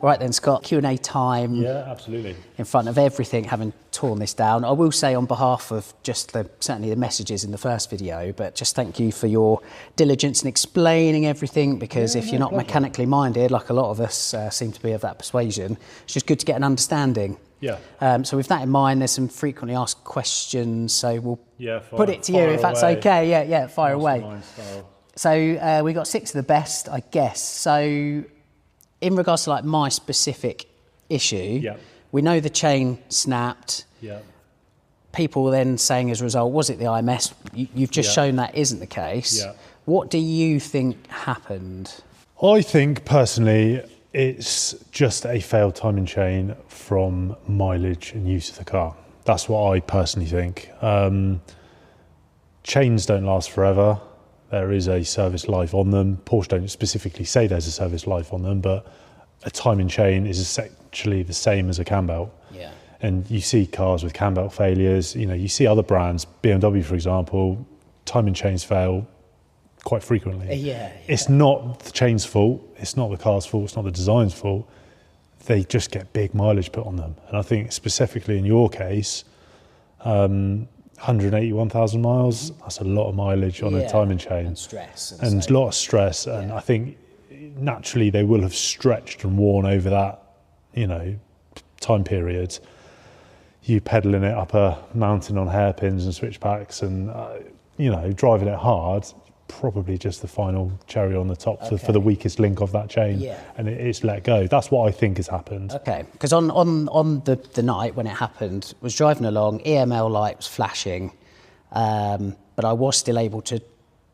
Right then, Scott, Q&A time. Yeah, absolutely. In front of everything, having torn this down. I will say on behalf of just certainly the messages in the first video, but just thank you for your diligence in explaining everything, because if you're not mechanically minded, like a lot of us seem to be of that persuasion, it's just good to get an understanding. Yeah. So with that in mind, there's some frequently asked questions, so we'll put it to you if that's away. okay. Yeah, fire away. Style. So we got 6 of the best, I guess. So in regards to like my specific issue, we know the chain snapped. Yeah. People then saying as a result, was it the IMS? You've just shown that isn't the case. Yeah. What do you think happened? I think personally it's just a failed timing chain from mileage and use of the car. That's what I personally think. Chains don't last forever. There is a service life on them. Porsche don't specifically say there's a service life on them, but a timing chain is essentially the same as a cam belt. Yeah. And you see cars with cam belt failures. You know, you see other brands, BMW for example, timing chains fail quite frequently. Yeah. It's not the chain's fault. It's not the car's fault. It's not the design's fault. They just get big mileage put on them. And I think specifically in your case, 181,000 miles, that's a lot of mileage on a timing chain. And stress. And a lot of stress. And I think naturally they will have stretched and worn over that, time period. You pedaling it up a mountain on hairpins and switchbacks and, driving it hard, probably just the final cherry on the top for the weakest link of that chain. Yeah. And it's let go. That's what I think has happened. Okay, because on the night when it happened, was driving along, EML light was flashing, but I was still able to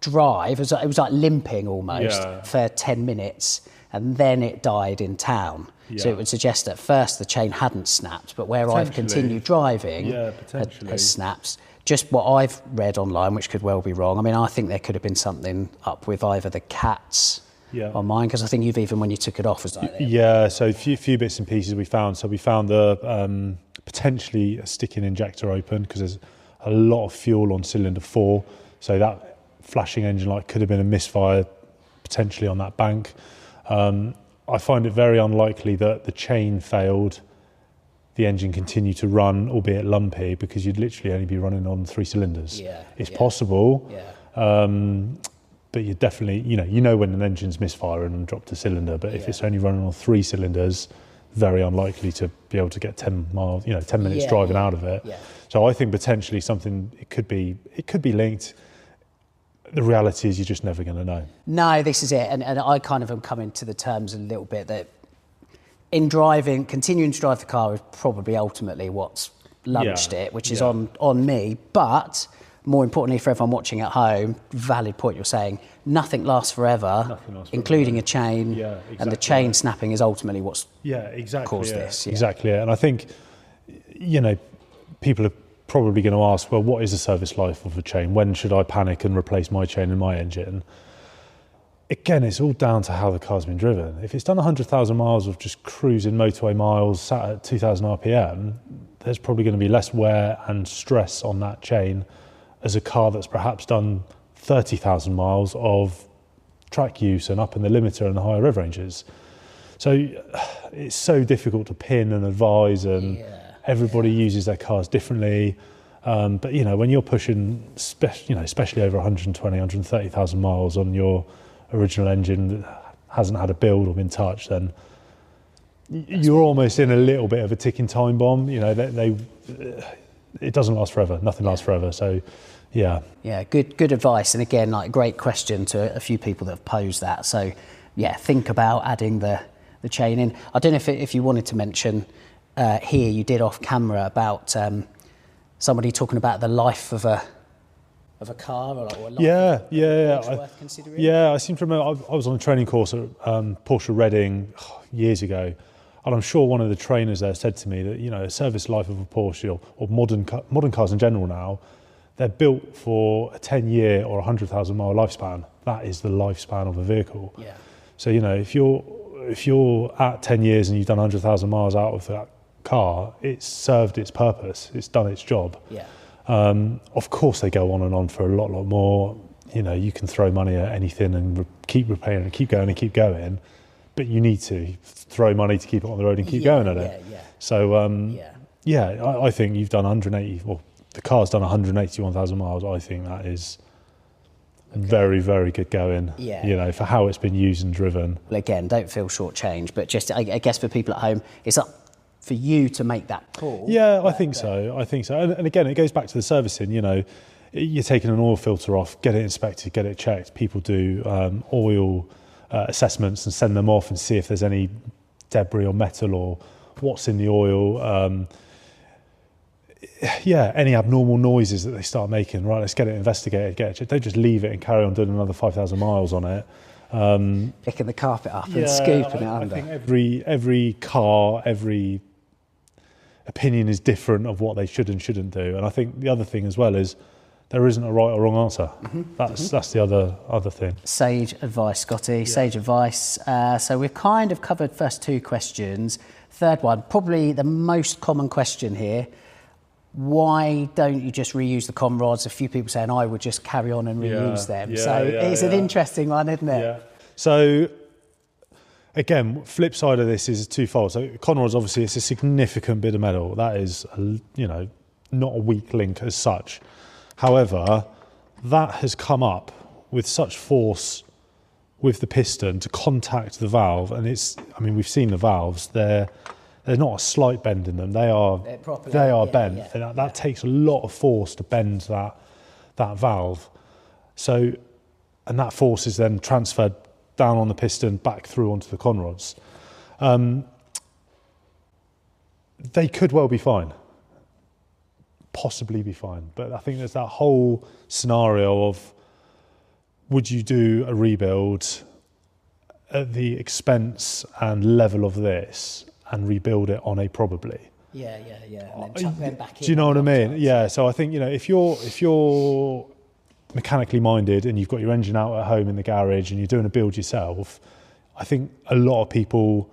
drive. It was like limping almost for 10 minutes, and then it died in town. Yeah. So it would suggest at first the chain hadn't snapped, but where I've continued driving has snapped. Just what I've read online, which could well be wrong. I mean, I think there could have been something up with either the cats on mine, because I think you've even when you took it off was like that. Yeah, so a few bits and pieces we found. So we found the potentially a sticking injector open because there's a lot of fuel on cylinder 4. So that flashing engine light could have been a misfire potentially on that bank. I find it very unlikely that the chain failed, the engine continued to run, albeit lumpy, because you'd literally only be running on 3 cylinders. It's possible, but you definitely, you know when an engine's misfiring and dropped a cylinder, but if it's only running on 3 cylinders, very unlikely to be able to get 10 miles, 10 minutes driving out of it. So I think potentially something, it could be linked. The reality is you're just never going to know. No, this is it. And I kind of am coming to the terms a little bit that in driving, continuing to drive the car is probably ultimately what's lunched it, which is on me. But more importantly for everyone watching at home, valid point you're saying, nothing lasts forever, including a chain. And the chain snapping is ultimately what's caused this. Exactly. And I think, people are probably going to ask, well, what is the service life of a chain? When should I panic and replace my chain in my engine? Again, it's all down to how the car's been driven. If it's done 100,000 miles of just cruising motorway miles, sat at 2,000 RPM, there's probably going to be less wear and stress on that chain as a car that's perhaps done 30,000 miles of track use and up in the limiter and the higher rev ranges. So it's so difficult to pin and advise, and everybody uses their cars differently. But, when you're pushing, especially over 120, 130,000 miles on your original engine that hasn't had a build or been touched, then you're almost in a little bit of a ticking time bomb. It doesn't last forever. Nothing lasts forever. So, good advice. And again, like great question to a few people that have posed that. So, think about adding the chain in. I don't know if you wanted to mention here, you did off camera about somebody talking about the life of a car, or like what life worth considering. I seem to remember I was on a training course at Porsche Reading years ago, and I'm sure one of the trainers there said to me that a service life of a Porsche or modern cars in general now, they're built for a 10-year or 100,000 mile lifespan. That is the lifespan of a vehicle. So if you're at 10 years and you've done 100,000 miles out of that car, it's served its purpose, it's done its job. Of course they go on and on for a lot more. You can throw money at anything and keep repairing and keep going, but you need to throw money to keep it on the road and keep going at it. So, I think you've done 180, well, the car's done 181,000 miles. I think that is very, very good going, you know, for how it's been used and driven. Well, again, don't feel shortchanged, but just, I guess for people at home, it's up for you to make that call. Yeah, I think so. And again, it goes back to the servicing, you know, you're taking an oil filter off, get it inspected, get it checked. People do oil assessments and send them off and see if there's any debris or metal or what's in the oil. Any abnormal noises that they start making, right, let's get it investigated, get it checked. Don't just leave it and carry on doing another 5,000 miles on it. Picking the carpet up and scooping it under. I think every car, every opinion is different of what they should and shouldn't do. And I think the other thing as well is there isn't a right or wrong answer. That's the other thing. Sage advice, Scotty. Sage advice. So we've kind of covered first two questions. Third one, probably the most common question here. Why don't you just reuse the Conrods? A few people saying I would just carry on and reuse them. It's an interesting one, isn't it? Yeah. So again, flip side of this is twofold. So Conrod's obviously it's a significant bit of metal. That is, you know, not a weak link as such. However, that has come up with such force with the piston to contact the valve, and we've seen the valves. They're not a slight bend in them. They are bent. And that takes a lot of force to bend that valve. So, and that force is then transferred down on the piston back through onto the Conrods. They could well be fine. Possibly be fine. But I think there's that whole scenario of would you do a rebuild at the expense and level of this and rebuild it on a probably? Yeah. And then chuck them back in. Do you know what I mean? Yeah. So I think, you know, if you're mechanically minded and you've got your engine out at home in the garage and you're doing a build yourself, I think a lot of people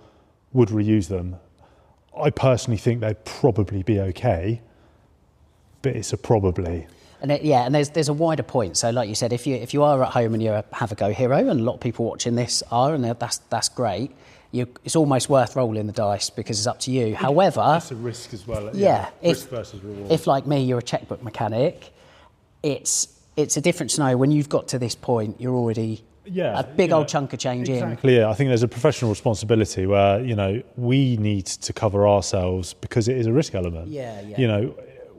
would reuse them. I personally think they'd probably be okay, but it's a probably. And there's a wider point. So, like you said, if you are at home and you're a have a go hero, and a lot of people watching this are, and that's great. It's almost worth rolling the dice because it's up to you. However, it's a risk as well. Risk versus reward. If like me, you're a checkbook mechanic, it's a different scenario. When you've got to this point, you're already a big old chunk of change in. Exactly. Yeah, I think there's a professional responsibility where, you know, we need to cover ourselves because it is a risk element. You know,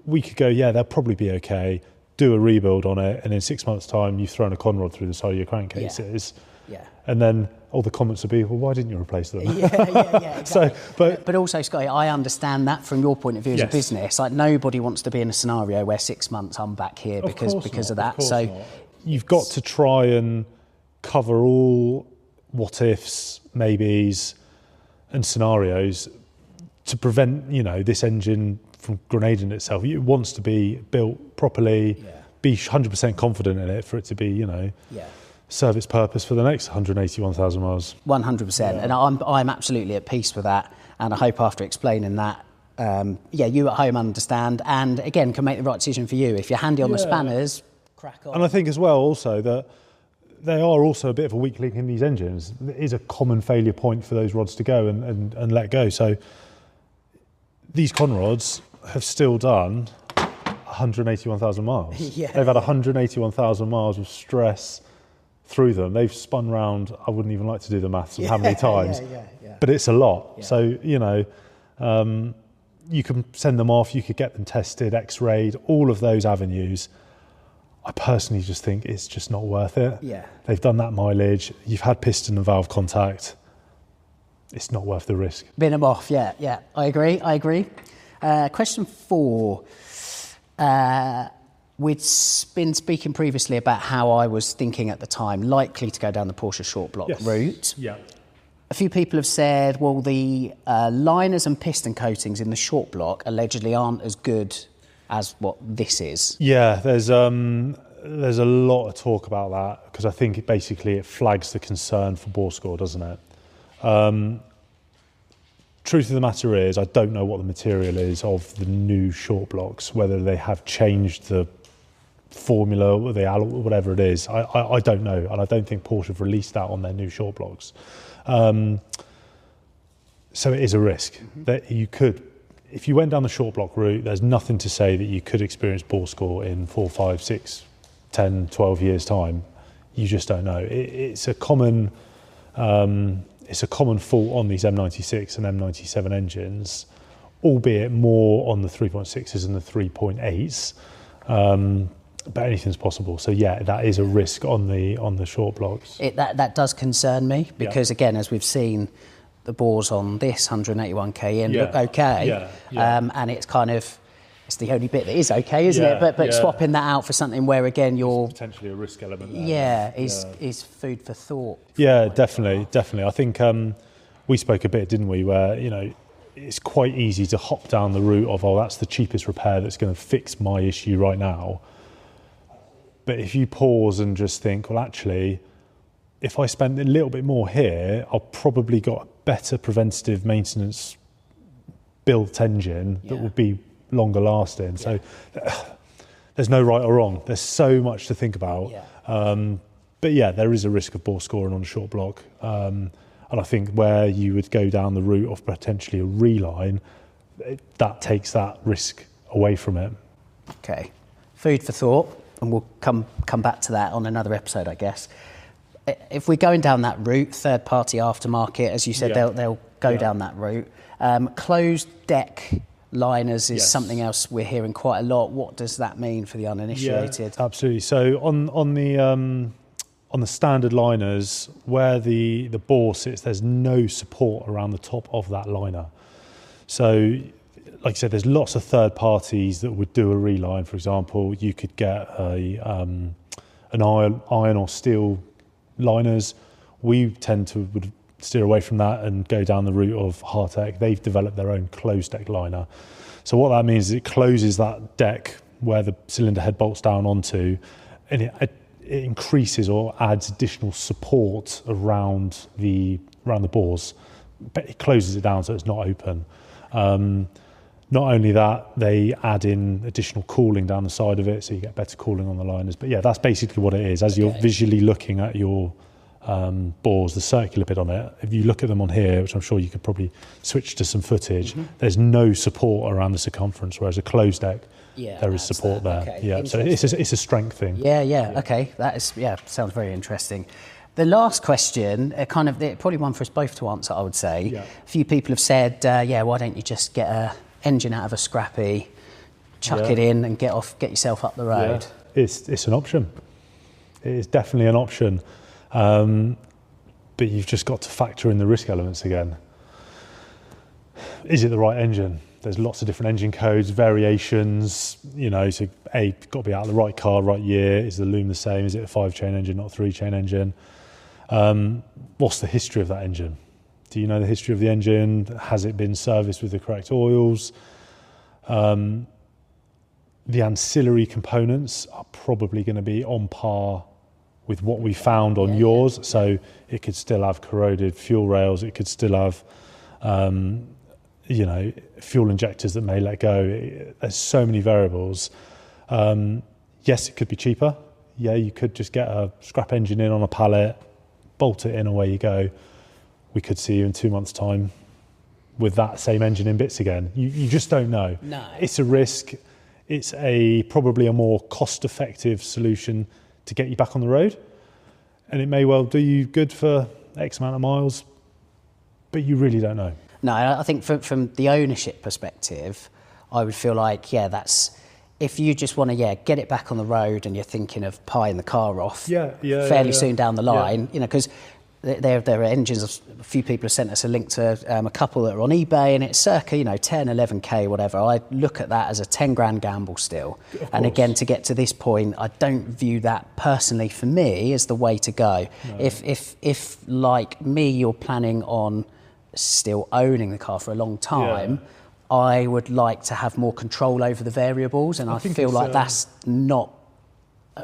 we could go, they'll probably be okay. Do a rebuild on it, and in 6 months' time, you've thrown a Conrod through the side of your crankcases. And then all the comments will be, well, why didn't you replace them? Exactly. So, but also, Scotty, I understand that from your point of view as a business. Like, nobody wants to be in a scenario where 6 months I'm back here because of that. So you've got to try and cover all what ifs, maybes, and scenarios to prevent, you know, this engine from grenading itself. It wants to be built properly, be 100% confident in it for it to be, you know, serve its purpose for the next 181,000 miles. 100%. And I'm absolutely at peace with that. And I hope after explaining that, you at home understand and, again, can make the right decision for you. If you're handy on the spanners, crack on. And I think as well also that they are also a bit of a weak link in these engines. It is a common failure point for those rods to go and let go. So these Conrods have still done 181,000 miles. They've had 181,000 miles of stress through them. They've spun round, I wouldn't even like to do the maths of how many times, but it's a lot. So, you know, you can send them off, you could get them tested, x-rayed, all of those avenues. I personally just think it's just not worth it. They've done that mileage, you've had piston and valve contact. It's not worth the risk. Bin them off, I agree. Question 4. We'd been speaking previously about how I was thinking at the time, likely to go down the Porsche short block route. A few people have said, well, the liners and piston coatings in the short block allegedly aren't as good as what this is. Yeah, there's a lot of talk about that because I think it flags the concern for bore score, doesn't it? Truth of the matter is, I don't know what the material is of the new short blocks, whether they have changed the formula, whatever it is. I don't know, and I don't think Porsche have released that on their new short blocks. So it is a risk that you could, if you went down the short block route, there's nothing to say that you could experience bore score in 4, 5, 6, 10, 12 years time. You just don't know. It's a common fault on these M96 and M97 engines, albeit more on the 3.6s and the 3.8s. But anything's possible. So yeah, that is a risk on the short blocks. That does concern me because again, as we've seen, the bores on this 181k in look okay, and it's kind of, it's the only bit that is okay, isn't it? But swapping that out for something where again you're it's potentially a risk element there. Is food for thought. Yeah, definitely. I think we spoke a bit, didn't we, where it's quite easy to hop down the route of, that's the cheapest repair that's going to fix my issue right now. But if you pause and just think, well, actually, if I spend a little bit more here, I'll probably got a better preventative maintenance built engine that will be longer lasting. So there's no right or wrong. There's so much to think about. But yeah, there is a risk of bore scoring on a short block. And I think where you would go down the route of potentially a reline, that takes that risk away from it. Okay, food for thought. And we'll come back to that on another episode, I guess. If we're going down that route, third-party aftermarket, as you said, they'll go down that route. Closed deck liners is something else we're hearing quite a lot. What does that mean for the uninitiated? Yeah, absolutely. So on the standard liners, where the bore sits, there's no support around the top of that liner. So, like I said, there's lots of third parties that would do a reline. For example, you could get an iron or steel liners. We would steer away from that and go down the route of Hartec. They've developed their own closed deck liner. So what that means is it closes that deck where the cylinder head bolts down onto, and it increases or adds additional support around the bores, but it closes it down so it's not open. Not only that, they add in additional cooling down the side of it, so you get better cooling on the liners. But yeah, that's basically what it is. As you're visually looking at your bores, the circular bit on it, if you look at them on here, which I'm sure you could probably switch to some footage, there's no support around the circumference, whereas a closed deck, there is support there. Okay. Yeah, so it's a strength thing. Yeah. Okay, that is sounds very interesting. The last question, probably one for us both to answer, I would say. Yeah. A few people have said, why don't you just get a engine out of a scrappy, chuck it in and get yourself up the road? It's an option. It is definitely an option. But you've just got to factor in the risk elements again. Is it the right engine? There's lots of different engine codes, variations, so got to be out of the right car, right year. Is the loom the same? Is it a 5-chain engine, not a 3-chain engine? What's the history of that engine? Do you know the history of the engine? Has it been serviced with the correct oils? The ancillary components are probably going to be on par with what we found on yours. So it could still have corroded fuel rails. It could still have, fuel injectors that may let go. There's so many variables. Yes, it could be cheaper. Yeah, you could just get a scrap engine in on a pallet, bolt it in, away you go. We could see you in 2 months' time with that same engine in bits again. You just don't know. No. It's a risk. It's probably a more cost-effective solution to get you back on the road. And it may well do you good for X amount of miles, but you really don't know. No, I think from the ownership perspective, I would feel like, that's... If you just want to, get it back on the road and you're thinking of pieing the car off fairly soon down the line, because... There are engines, a few people have sent us a link to a couple that are on eBay and it's circa, 10, 11k, whatever. I look at that as a 10 grand gamble still. And again, to get to this point, I don't view that personally for me as the way to go. No. If like me, you're planning on still owning the car for a long time, I would like to have more control over the variables, and I feel like that's not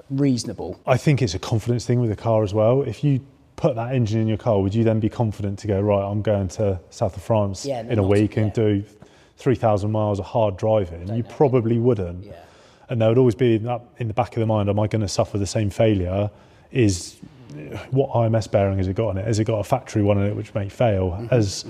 reasonable. I think it's a confidence thing with the car as well. If you put that engine in your car, would you then be confident to go, right, I'm going to south of France in a week and do 3,000 miles of hard driving? You probably wouldn't. And there would always be that in the back of the mind, am I going to suffer the same failure? Is what IMS bearing has it got on it? Has it got a factory one in it which may fail? Has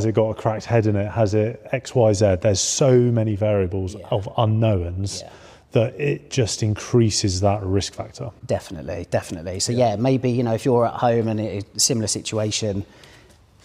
it got a cracked head in it? Has it X, Y, Z? There's so many variables of unknowns that it just increases that risk factor. Definitely. So maybe, you know, if you're at home and it's a similar situation,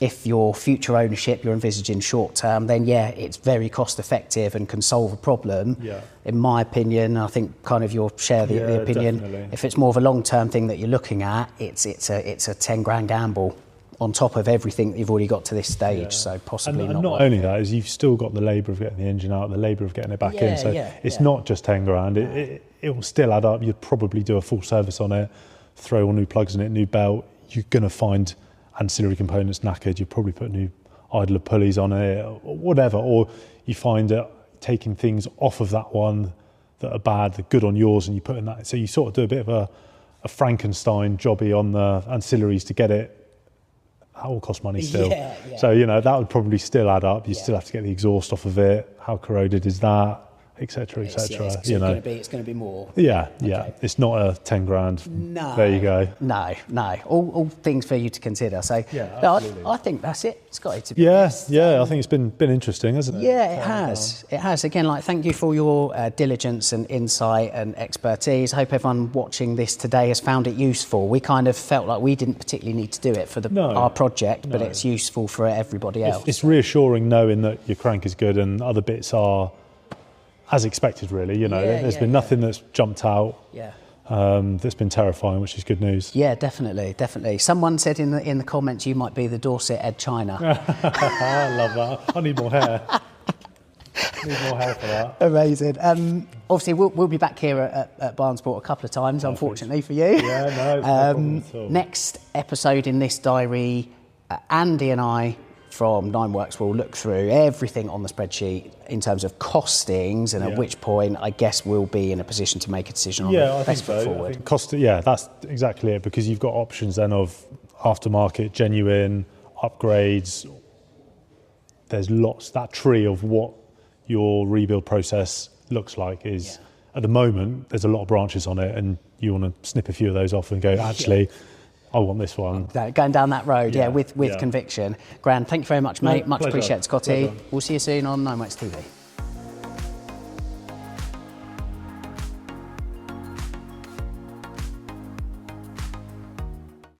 if your future ownership you're envisaging short term, then it's very cost effective and can solve a problem. In my opinion, I think kind of you'll share the opinion. Definitely. If it's more of a long term thing that you're looking at, it's a 10 grand gamble on top of everything that you've already got to this stage. So possibly and not only that, is you've still got the labour of getting the engine out, the labour of getting it back in. So it's not just 10 grand. It will still add up. You'd probably do a full service on it, throw all new plugs in it, new belt. You're going to find ancillary components knackered. You probably put new idler pulleys on it, or whatever. Or you find that taking things off of that one that are bad, they're good on yours, and you put in that. So you sort of do a bit of a Frankenstein jobby on the ancillaries to get it. That will cost money still. So, you know, that would probably still add up. You still have to get the exhaust off of it. How corroded is that? Etc. Etc. You know, it's going to be more. Okay. It's not a 10 grand. No. There you go. No. All things for you to consider. So, I think that's it. Scotty, to be honest. I think it's been interesting, hasn't it? Yeah, it has. It has. Again, like, thank you for your diligence and insight and expertise. I hope everyone watching this today has found it useful. We kind of felt like we didn't particularly need to do it for our project, but it's useful for everybody else. It's reassuring knowing that your crank is good and other bits are as expected, really. You know, there's been nothing that's jumped out. That's been terrifying, which is good news. Yeah, definitely. Someone said in the comments you might be the Dorset Ed China. I love that. I need more hair. Need more hair for that. Amazing. Obviously, we'll be back here at Bahnsport a couple of times, unfortunately for you. It's no problem at all. Next episode in this diary, Andy and I from Nineworks will look through everything on the spreadsheet in terms of costings, and at which point I guess we'll be in a position to make a decision on the best foot forward. I think that's exactly it, because you've got options then of aftermarket, genuine, upgrades. There's lots, that tree of what your rebuild process looks like is, at the moment, there's a lot of branches on it, and you want to snip a few of those off and go, actually, I want this one. Going down that road, with conviction. Grand, thank you very much, mate. Much appreciated, Scotty. We'll see you soon on Nineworks TV.